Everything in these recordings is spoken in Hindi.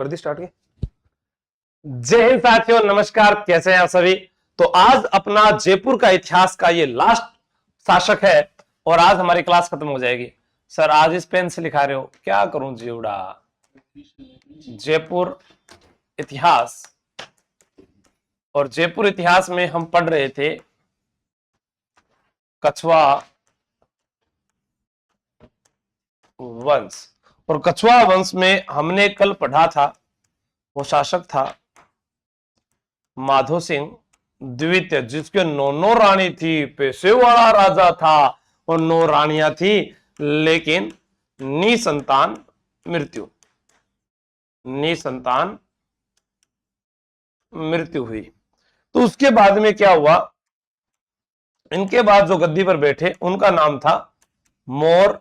कर दी स्टार्ट के। जय हिंद साथियों, नमस्कार, कैसे हैं आप सभी। तो आज अपना जयपुर का इतिहास का ये लास्ट शासक है और आज हमारी क्लास खत्म हो जाएगी। सर आज इस पेन से लिखा रहे हो, क्या करूं जीवड़ा। जयपुर इतिहास, और जयपुर इतिहास में हम पढ़ रहे थे कछवा वंश, और कछवा वंश में हमने कल पढ़ा था वो शासक था माधो सिंह द्वितीय, जिसके 9 रानी थी, पैसे वाला राजा था और 9 रानियां थी, लेकिन निसंतान मृत्यु हुई। तो उसके बाद में क्या हुआ, इनके बाद जो गद्दी पर बैठे उनका नाम था मोर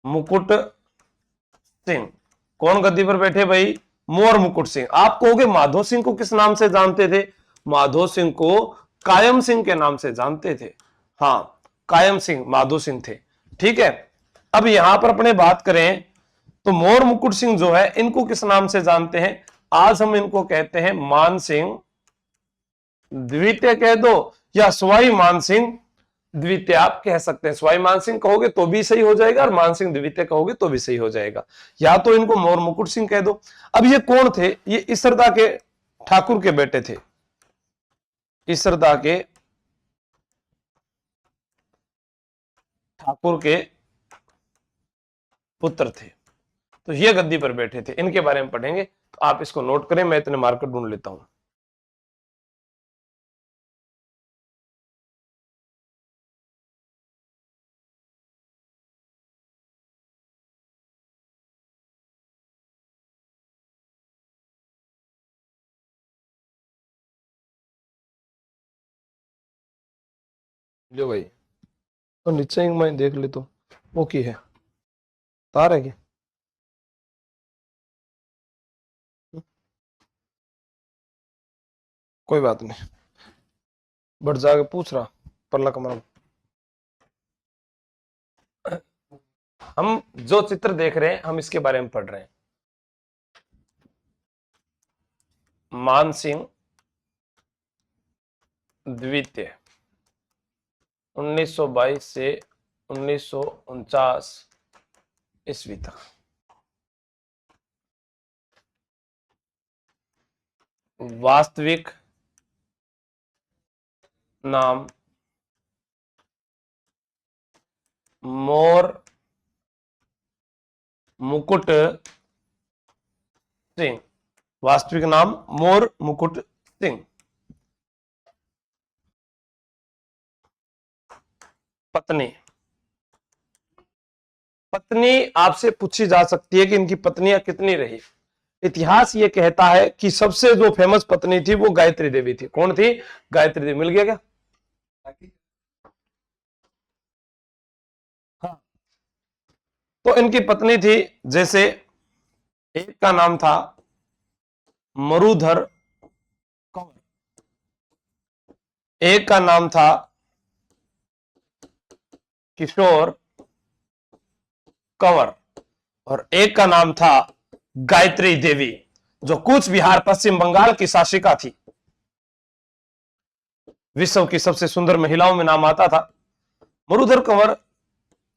मुकुट सिंह। कौन गद्दी पर बैठे भाई? मोर मुकुट सिंह। आप कहोगे माधो सिंह को किस नाम से जानते थे? माधो सिंह को कायम सिंह के नाम से जानते थे। हाँ, कायम सिंह माधो सिंह थे। ठीक है, अब यहां पर अपने बात करें तो मोर मुकुट सिंह जो है, इनको किस नाम से जानते हैं? आज हम इनको कहते हैं मान सिंह द्वितीय कह दो या सवाई मान सिंह द्वितीय आप कह सकते हैं। सवाई मान सिंह कहोगे तो भी सही हो जाएगा और मान सिंह द्वितीय कहोगे तो भी सही हो जाएगा, या तो इनको मोर मुकुट सिंह कह दो। अब ये कौन थे? ये इसरदा के ठाकुर के बेटे थे, इसरदा के ठाकुर के पुत्र थे। तो ये गद्दी पर बैठे थे, इनके बारे में पढ़ेंगे, तो आप इसको नोट करें, मैं इतने मार्कर ढूंढ लेता हूं। लो भाई, तो नीचे ही मैं देख ले तो वो की है, तार है क्या? कोई बात नहीं, बढ़ जाके पूछ रहा परला कमरा। हम जो चित्र देख रहे हैं हम इसके बारे में पढ़ रहे हैं। मान सिंह द्वितीय 1922 से 1949 ईस्वी तक। वास्तविक नाम मोर मुकुट सिंह। वास्तविक नाम मोर मुकुट सिंह। पत्नी आपसे पूछी जा सकती है कि इनकी पत्नियां कितनी रही। इतिहास ये कहता है कि सबसे जो फेमस पत्नी थी वो गायत्री देवी थी। कौन थी? गायत्री देवी। मिल गया क्या? हाँ, तो इनकी पत्नी थी, जैसे एक का नाम था मरुधर कंवर, एक का नाम था किशोर कंवर, और एक का नाम था गायत्री देवी, जो कूच बिहार पश्चिम बंगाल की शासिका थी। विश्व की सबसे सुंदर महिलाओं में नाम आता था। मरुधर कंवर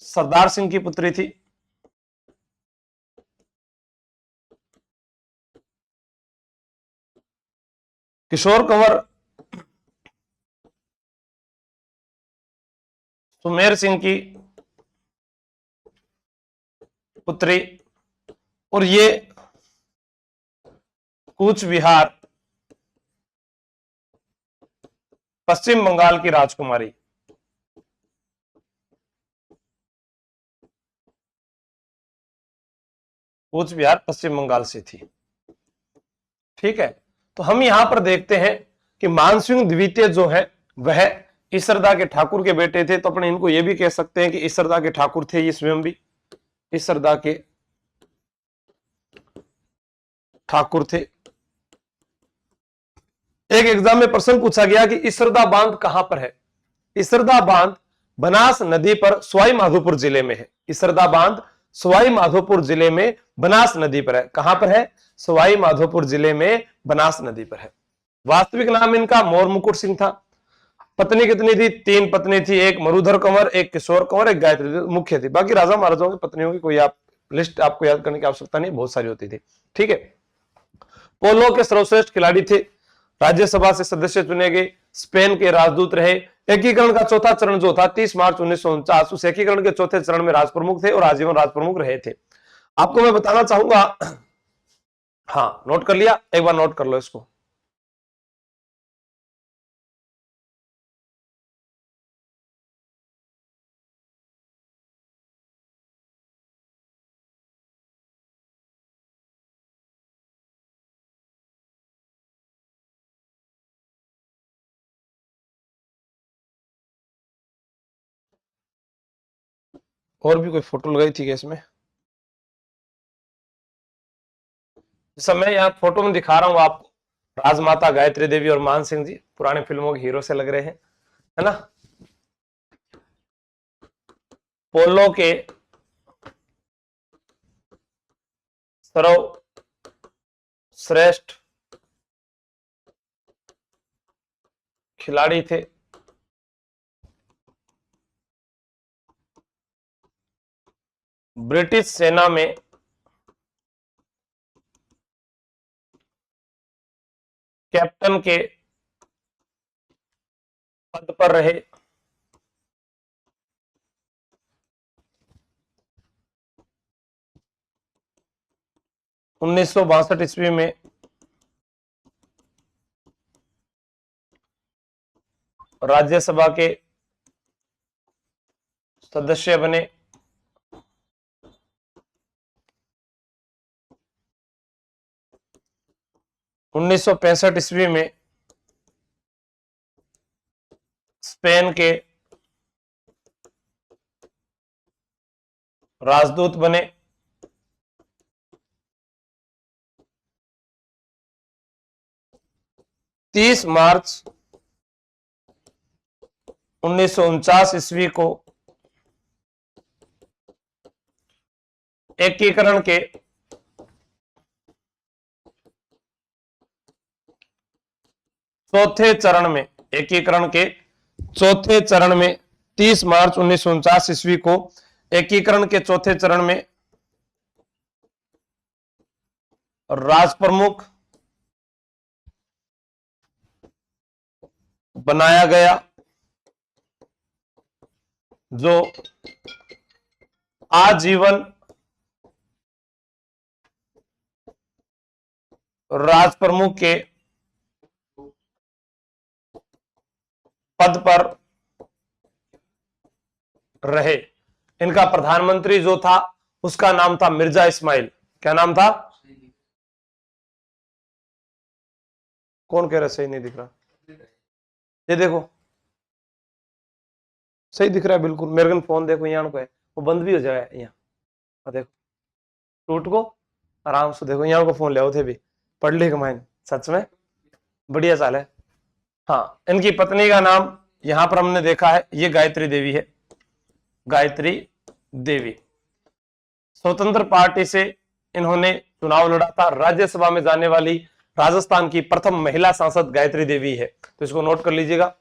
सरदार सिंह की पुत्री थी। किशोर कंवर सुमेर सिंह की पुत्री, और ये कूच बिहार पश्चिम बंगाल की राजकुमारी। कूच बिहार पश्चिम बंगाल से थी। ठीक है, तो हम यहां पर देखते हैं कि मानसिंह द्वितीय जो है वह इसरदा के ठाकुर के बेटे थे। तो अपने इनको यह भी कह सकते हैं कि इसरदा के ठाकुर थे ये स्वयं भी, इसरदा के ठाकुर थे। एक एग्जाम में प्रश्न पूछा गया कि इसरदा बांध कहां पर है। इसरदा बांध बनास नदी पर सवाई माधोपुर जिले में है। इसरदा बांध सवाई माधोपुर जिले में बनास नदी पर है। कहां पर है? सवाई माधोपुर जिले में बनास नदी पर है। वास्तविक नाम इनका मोर मुकुट सिंह था। पत्नी कितनी थी? 3 पत्नी थी, एक मरुधर कंवर, एक किशोर कंवर, एक गायत्री मुख्य थी। बाकी राजा महाराजाओं की पत्नियों की कोई आप लिस्ट आपको याद करने की आवश्यकता नहीं, बहुत सारी होती थी। ठीक है। पोलो के सर्वश्रेष्ठ खिलाड़ी थे, राज्यसभा से सदस्य चुने गए, स्पेन के राजदूत रहे। एकीकरण का चौथा चरण जो था 30 मार्च 1949, उस एकीकरण के चौथे चरण में राज प्रमुख थे और आजीवन राज प्रमुख रहे थे। आपको मैं बताना चाहूंगा, हाँ नोट कर लिया, एक बार नोट कर लो इसको। और भी कोई फोटो लगाई थी क्या इसमें? इस समय यहाँ फोटो में दिखा रहा हूं आपको, राजमाता गायत्री देवी और मान सिंह जी पुराने फिल्मों के हीरो से लग रहे हैं, है ना। पोलो के सर्वश्रेष्ठ खिलाड़ी थे। ब्रिटिश सेना में कैप्टन के पद पर रहे। उन्नीस सौ 62 ईस्वी में राज्यसभा के सदस्य बने। 1965 ईस्वी में स्पेन के राजदूत बने। 30 मार्च 1949 ईस्वी को एकीकरण के चौथे चरण में, एकीकरण के चौथे चरण में 30 मार्च 1949 ईस्वी को एकीकरण के चौथे चरण में राज प्रमुख बनाया गया, जो आजीवन राज प्रमुख के पद पर रहे। इनका प्रधानमंत्री जो था उसका नाम था मिर्जा इस्माइल। क्या नाम था? कौन कह रहा सही नहीं दिख रहा? ये देखो सही दिख रहा है बिल्कुल। मेरे को फोन देखो, यहाँ को है वो बंद भी हो जाएगा। यहाँ देखो टूट को आराम से देखो, यहाँ को फोन ले थे भी पढ़ ली कमाइन, सच में बढ़िया चाल है। हाँ, इनकी पत्नी का नाम यहां पर हमने देखा है, ये गायत्री देवी है। गायत्री देवी स्वतंत्र पार्टी से इन्होंने चुनाव लड़ा था। राज्यसभा में जाने वाली राजस्थान की प्रथम महिला सांसद गायत्री देवी है, तो इसको नोट कर लीजिएगा।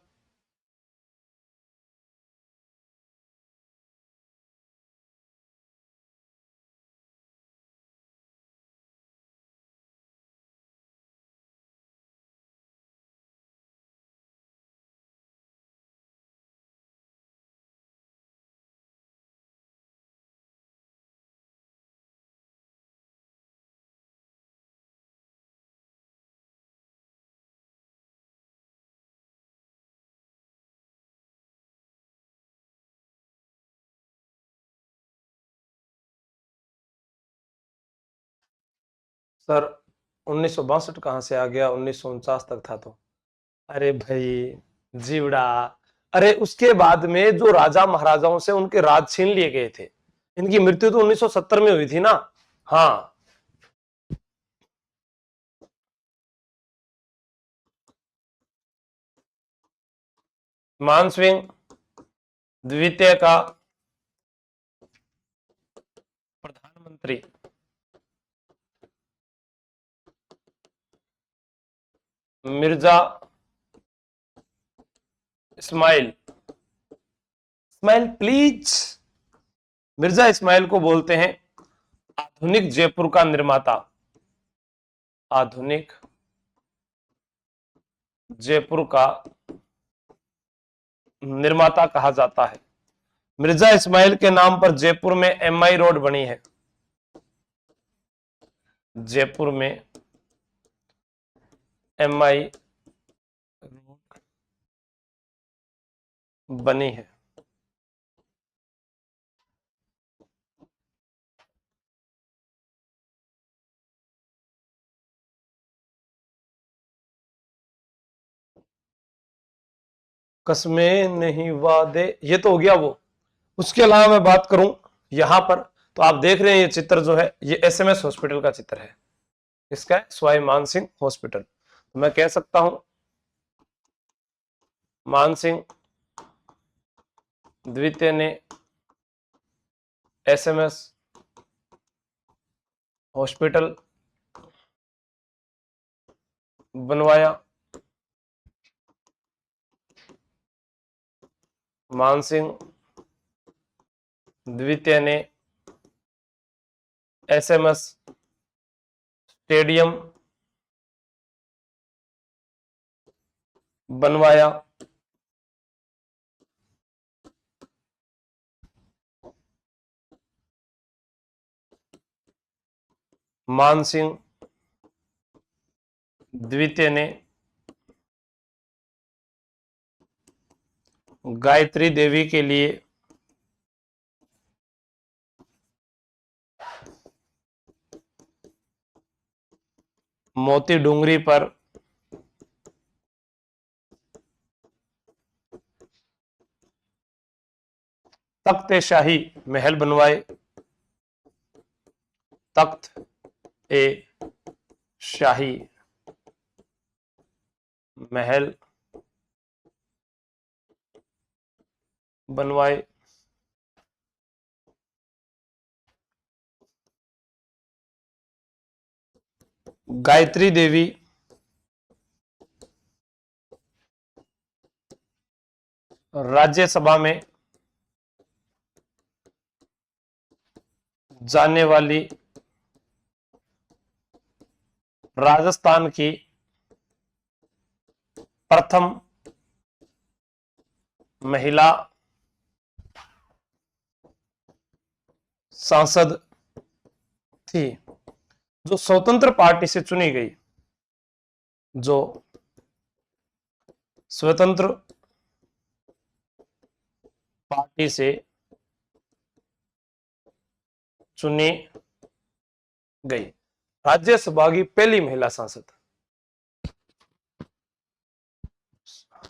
सर 1962 कहां से आ गया? 1949 तक था तो। अरे भाई जीवड़ा, अरे उसके बाद में जो राजा महाराजाओं से उनके राज छीन लिए गए थे। इनकी मृत्यु तो 1970 में हुई थी ना। हाँ, मानसिंह द्वितीय का प्रधानमंत्री मिर्जा इस्माइल, इस्माइल प्लीज, मिर्जा इस्माइल को बोलते हैं आधुनिक जयपुर का निर्माता, आधुनिक जयपुर का निर्माता कहा जाता है। मिर्जा इस्माइल के नाम पर जयपुर में एमआई रोड बनी है, जयपुर में एमआई रोड बनी है। कस्में नहीं वादे, ये तो हो गया वो। उसके अलावा मैं बात करूं यहां पर, तो आप देख रहे हैं ये चित्र जो है ये एसएमएस हॉस्पिटल का चित्र है। इसका है सवाई मानसिंह हॉस्पिटल। तो मैं कह सकता हूं मानसिंह द्वितीय ने एसएमएस हॉस्पिटल बनवाया, मानसिंह द्वितीय ने एसएमएस स्टेडियम बनवाया, मानसिंह द्वितीय ने गायत्री देवी के लिए मोती डूंगरी पर तख्त शाही महल बनवाए, तख्त ए शाही महल बनवाए, गायत्री देवी राज्यसभा में जाने वाली राजस्थान की प्रथम महिला सांसद थी, जो स्वतंत्र पार्टी से चुनी गई, जो स्वतंत्र पार्टी से चुनी गई, राज्यसभा की पहली महिला सांसद।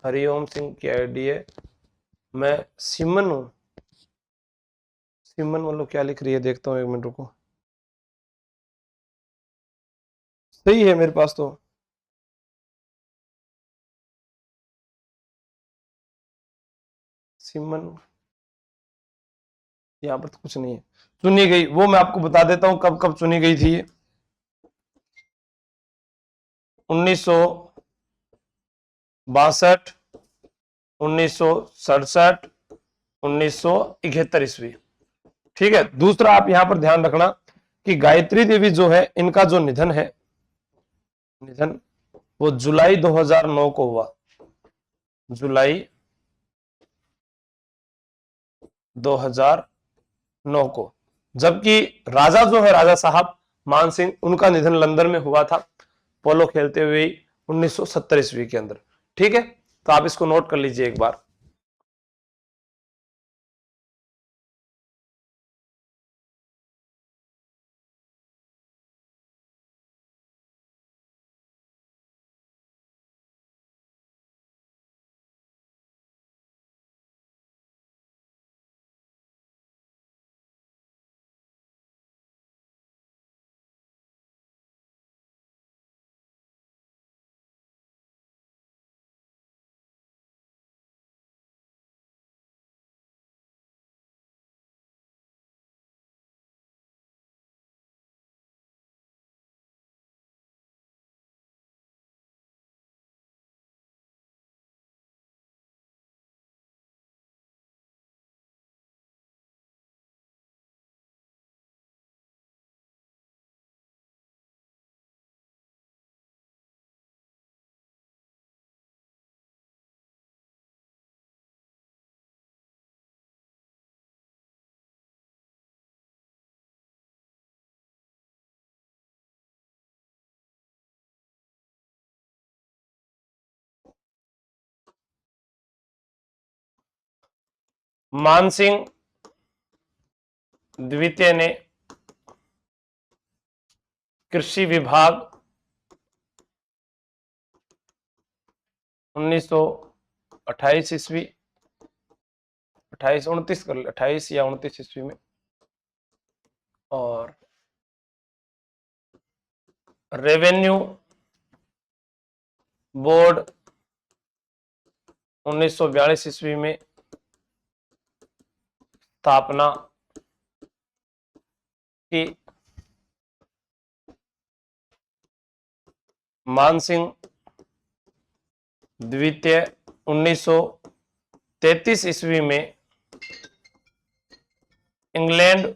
हरिओम सिंह की आईडी है, मैं सिमन हूं, सिमन मतलब क्या लिख रही है देखता हूं, एक मिनट रुको। सही है मेरे पास तो, सिमन यहां पर तो कुछ नहीं है। चुनी गई वो मैं आपको बता देता हूं कब कब चुनी गई थी। 1962, 1967, 1971 ईस्वी। ठीक है। दूसरा आप यहां पर ध्यान रखना कि गायत्री देवी जो है इनका जो निधन है, निधन वो जुलाई 2009 को हुआ, जुलाई 2009 को। जबकि राजा जो है राजा साहब मान सिंह, उनका निधन लंदन में हुआ था पोलो खेलते हुए 1970 ईस्वी के अंदर। ठीक है, तो आप इसको नोट कर लीजिए एक बार। मानसिंह द्वितीय ने कृषि विभाग 1928 ईस्वी, 28-29 कर ले, 28 या 29 ईस्वी में, और रेवेन्यू बोर्ड 1942 ईस्वी में स्थापना की। मानसिंह द्वितीय 1933 ईस्वी में इंग्लैंड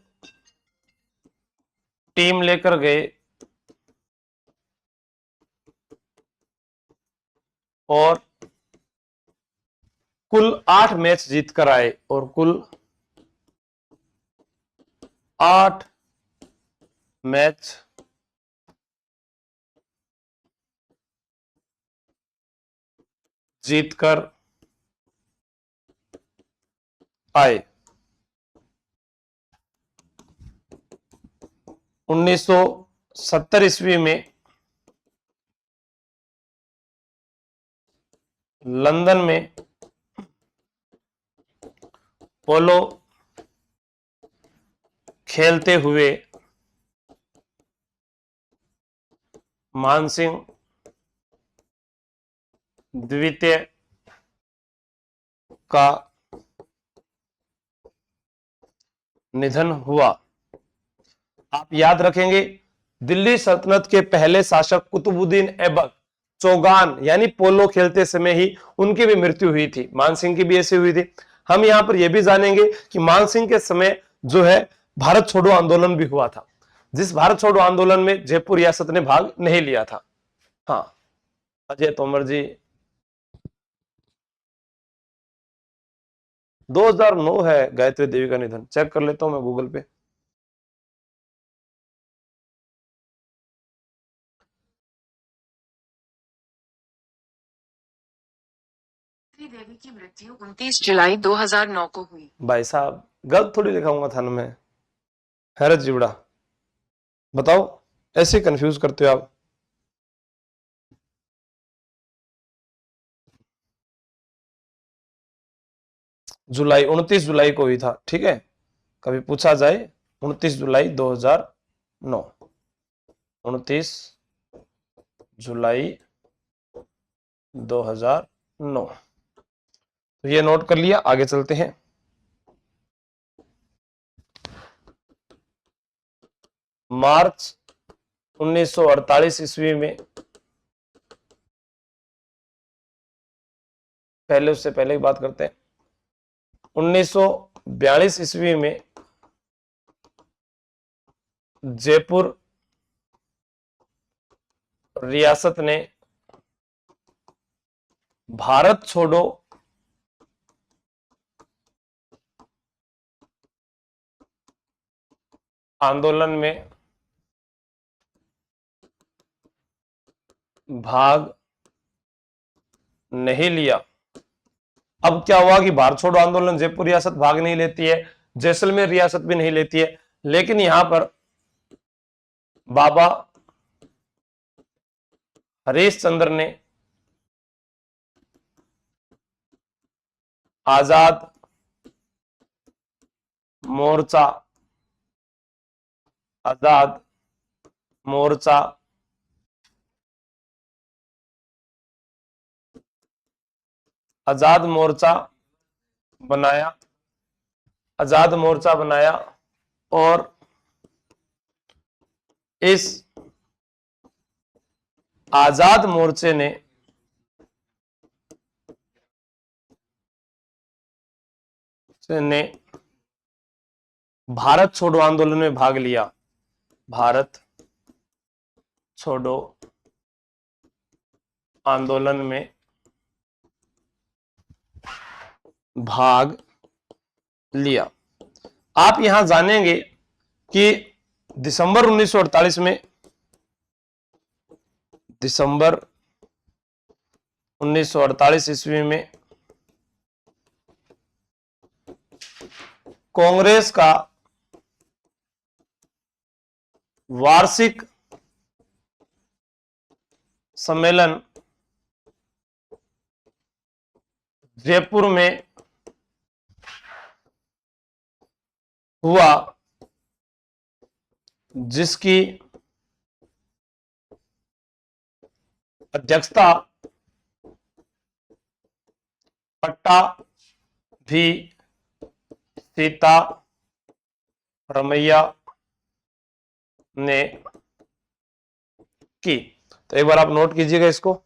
टीम लेकर गए और कुल 8 मैच जीत कर आए, और कुल 8 मैच जीतकर आए। 1970 ईस्वी में लंदन में पोलो खेलते हुए मानसिंह द्वितीय का निधन हुआ। आप याद रखेंगे, दिल्ली सल्तनत के पहले शासक कुतुबुद्दीन ऐबक चौगान यानी पोलो खेलते समय ही उनकी भी मृत्यु हुई थी। मानसिंह की भी ऐसी हुई थी। हम यहां पर यह भी जानेंगे कि मानसिंह के समय जो है भारत छोड़ो आंदोलन भी हुआ था, जिस भारत छोड़ो आंदोलन में जयपुर रियासत ने भाग नहीं लिया था। हाँ, अजय तोमर जी, 2009 है गायत्री देवी का निधन। चेक कर लेता हूं मैं गूगल पे। देवी की मृत्यु 29 जुलाई 2009 को हुई। भाई साहब, गलत थोड़ी लिखाऊंगा था ना मैं। हैरत जिबड़ा, बताओ, ऐसे कंफ्यूज करते हो आप। जुलाई, 29 जुलाई को हुई था, ठीक है। कभी पूछा जाए 29 जुलाई 2009, 29 जुलाई 2009, तो ये नोट कर लिया। आगे चलते हैं। मार्च 1948 ईस्वी में, पहले उससे पहले की बात करते हैं, 1942 ईस्वी में जयपुर रियासत ने भारत छोड़ो आंदोलन में भाग नहीं लिया। अब क्या हुआ कि भारत छोड़ो आंदोलन जयपुर रियासत भाग नहीं लेती है, जैसलमेर रियासत भी नहीं लेती है, लेकिन यहां पर बाबा हरीश चंद्र ने आजाद मोर्चा, आजाद मोर्चा आजाद मोर्चा बनाया, आजाद मोर्चा बनाया, और इस आजाद मोर्चे ने भारत छोड़ो आंदोलन में भाग लिया। भारत छोड़ो आंदोलन में भाग लिया। आप यहां जानेंगे कि दिसंबर 1948 में, दिसंबर 1948 ईस्वी में कांग्रेस का वार्षिक सम्मेलन जयपुर में हुआ, जिसकी अध्यक्षता पट्टा भी सीता रमैया ने की। तो एक बार आप नोट कीजिएगा इसको।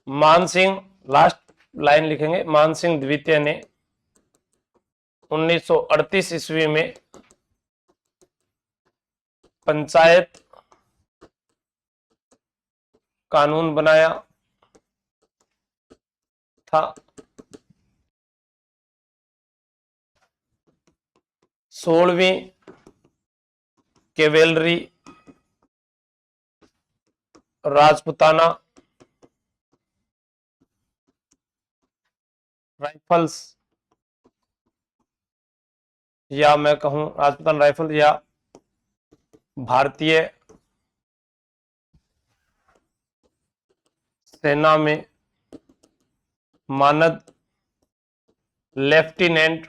मानसिंह, लास्ट लाइन लिखेंगे, मानसिंह द्वितीय ने 1938 ईस्वी में पंचायत कानून बनाया था। 16वीं कैवेलरी राजपुताना राइफल्स, या मैं कहूं राजपुताना राइफल या भारतीय सेना में मानद लेफ्टिनेंट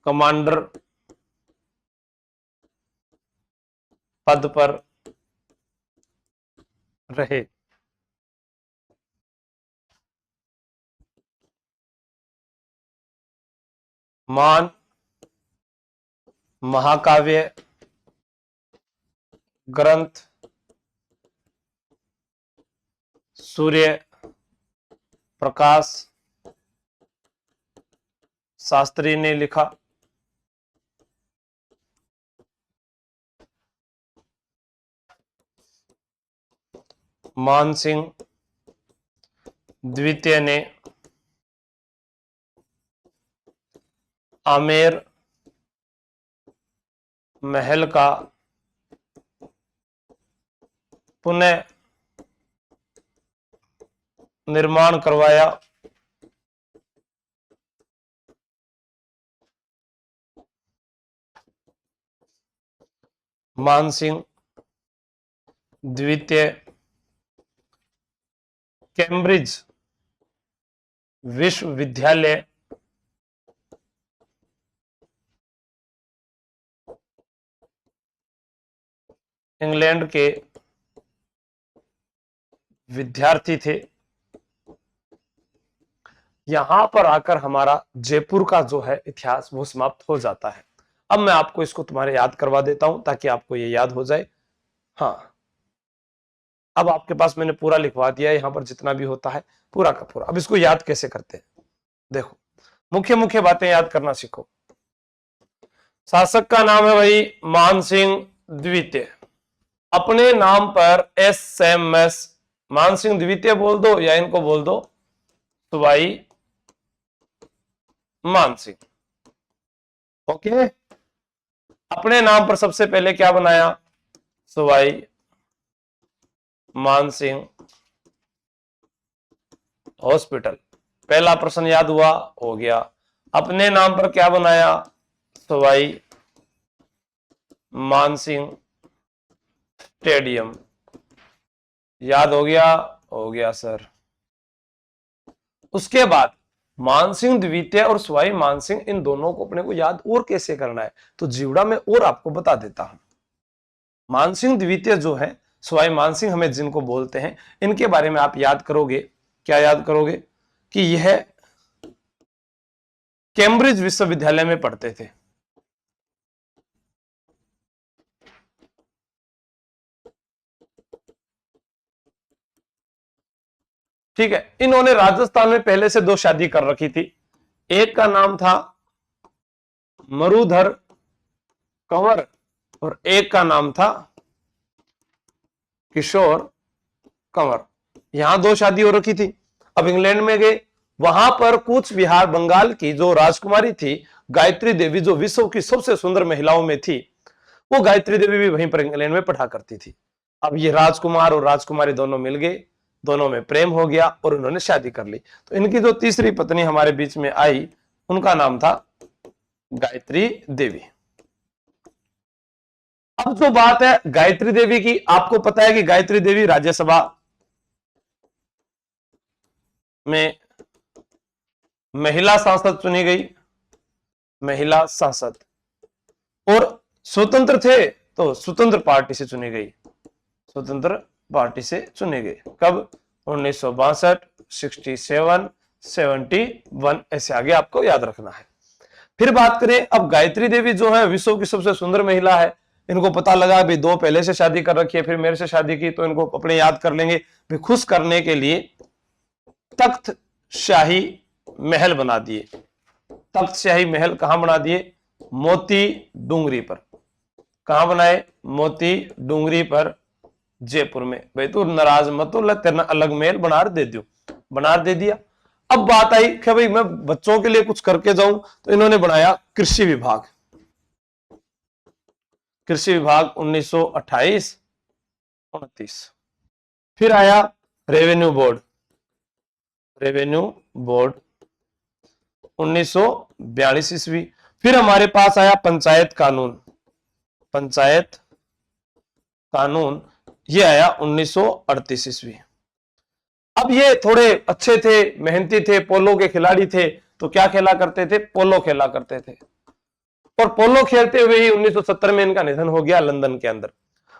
कमांडर पद पर रहे। मान महाकाव्य ग्रंथ सूर्य प्रकाश शास्त्री ने लिखा। मानसिंह द्वितीय ने आमेर महल का पुनः निर्माण करवाया। मानसिंह द्वितीय कैम्ब्रिज विश्वविद्यालय इंग्लैंड के विद्यार्थी थे। यहां पर आकर हमारा जयपुर का जो है इतिहास वो समाप्त हो जाता है। अब मैं आपको इसको तुम्हारे याद करवा देता हूं ताकि आपको ये याद हो जाए। हाँ, अब आपके पास मैंने पूरा लिखवा दिया है, यहां पर जितना भी होता है पूरा का पूरा। अब इसको याद कैसे करते हैं, देखो, मुख्य मुख्य बातें याद करना सीखो। शासक का नाम है भाई मानसिंह द्वितीय। अपने नाम पर SMS मानसिंह द्वितीय बोल दो या इनको बोल दो सवाई मानसिंह। ओके, अपने नाम पर सबसे पहले क्या बनाया, सवाई मानसिंह हॉस्पिटल। पहला प्रश्न याद हुआ, हो गया। अपने नाम पर क्या बनाया, सवाई मानसिंह स्टेडियम। याद हो गया, हो गया सर। उसके बाद मानसिंह द्वितीय और सवाई मानसिंह, इन दोनों को अपने को याद और कैसे करना है, तो जीवड़ा में और आपको बता देता हूं। मानसिंह द्वितीय जो है, सवाई मानसिंह हमें जिनको बोलते हैं, इनके बारे में आप याद करोगे, क्या याद करोगे कि यह कैम्ब्रिज विश्वविद्यालय में पढ़ते थे। ठीक है, इन्होंने राजस्थान में पहले से 2 शादी कर रखी थी। एक का नाम था मरुधर कंवर और एक का नाम था किशोर कंवर। यहां 2 शादी हो रखी थी। अब इंग्लैंड में गए, वहां पर कूच बिहार बंगाल की जो राजकुमारी थी गायत्री देवी, जो विश्व की सबसे सुंदर महिलाओं में थी, वो गायत्री देवी भी वहीं पर इंग्लैंड में पढ़ा करती थी। अब ये राजकुमार और राजकुमारी दोनों मिल गए, दोनों में प्रेम हो गया और उन्होंने शादी कर ली। तो इनकी जो तीसरी पत्नी हमारे बीच में आई, उनका नाम था गायत्री देवी। अब जो बात है गायत्री देवी की, आपको पता है कि गायत्री देवी राज्यसभा में महिला सांसद चुनी गई, महिला सांसद, और स्वतंत्र थे तो स्वतंत्र पार्टी से चुनी गई, स्वतंत्र पार्टी से चुने गए। कब? 1962, 67, 71, ऐसे आगे आपको याद रखना है। फिर बात करें, अब गायत्री देवी जो है विश्व की सबसे सुंदर महिला है। इनको पता लगा भाई 2 पहले से शादी कर रखी है, फिर मेरे से शादी की, तो इनको अपने याद कर लेंगे। भाई खुश करने के लिए तख्त शाही महल बना दिए। तख्त शाही महल कहां बना दिए? मोती डूंगरी पर। कहां बनाए? मोती डूंगरी पर, जयपुर में। भाई तू नाराज मत हो, तेरा अलग महल बना दे दो, बना दे दिया। अब बात आई कि भाई मैं बच्चों के लिए कुछ करके जाऊं, तो इन्होंने बनाया कृषि विभाग। कृषि विभाग 1928, 29। फिर आया रेवेन्यू बोर्ड, रेवेन्यू बोर्ड 1942 ईस्वी। फिर हमारे पास आया पंचायत कानून, पंचायत कानून, ये आया 1938 ईस्वी। अब ये थोड़े अच्छे थे, मेहनती थे, पोलो के खिलाड़ी थे, तो क्या खेला करते थे? पोलो खेला करते थे। और पोलो खेलते हुए ही 1970 में इनका निधन हो गया लंदन के अंदर।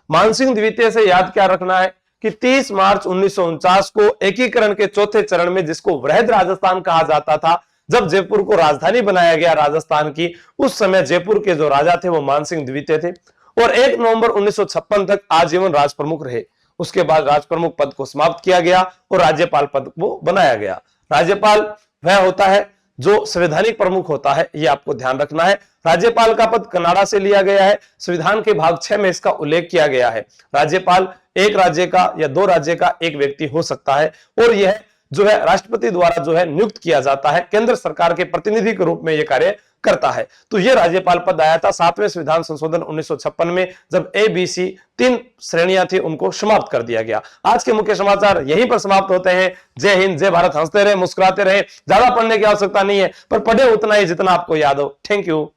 मानसिंह द्वितीय से याद क्या रखना है कि 30 मार्च 1949 को एकीकरण के चौथे चरण में, जिसको वृहद राजस्थान कहा जाता था, जब जयपुर को राजधानी बनाया गया राजस्थान की, उस समय जयपुर के जो राजा थे वो मानसिंह द्वितीय थे और 1 नवंबर 1956 तक आजीवन राज प्रमुख रहे। उसके बाद राज प्रमुख पद को समाप्त किया गया और राज्यपाल पद को बनाया गया। राज्यपाल वह होता है जो संवैधानिक प्रमुख होता है, यह आपको ध्यान रखना है। राज्यपाल का पद कनाडा से लिया गया है, संविधान के भाग 6 में इसका उल्लेख किया गया है। राज्यपाल एक राज्य का या 2 राज्य का एक व्यक्ति हो सकता है और यह जो है राष्ट्रपति द्वारा जो है नियुक्त किया जाता है, केंद्र सरकार के प्रतिनिधि के रूप में यह कार्य करता है। तो यह राज्यपाल पद आया था 7वें संविधान संशोधन 1956 में, जब ABC 3 श्रेणियां थी उनको समाप्त कर दिया गया। आज के मुख्य समाचार यहीं पर समाप्त होते हैं। जय हिंद, जय भारत। हंसते रहे, मुस्कुराते रहे, ज्यादा पढ़ने की आवश्यकता नहीं है, पर पढ़े उतना ही जितना आपको याद हो। Thank you.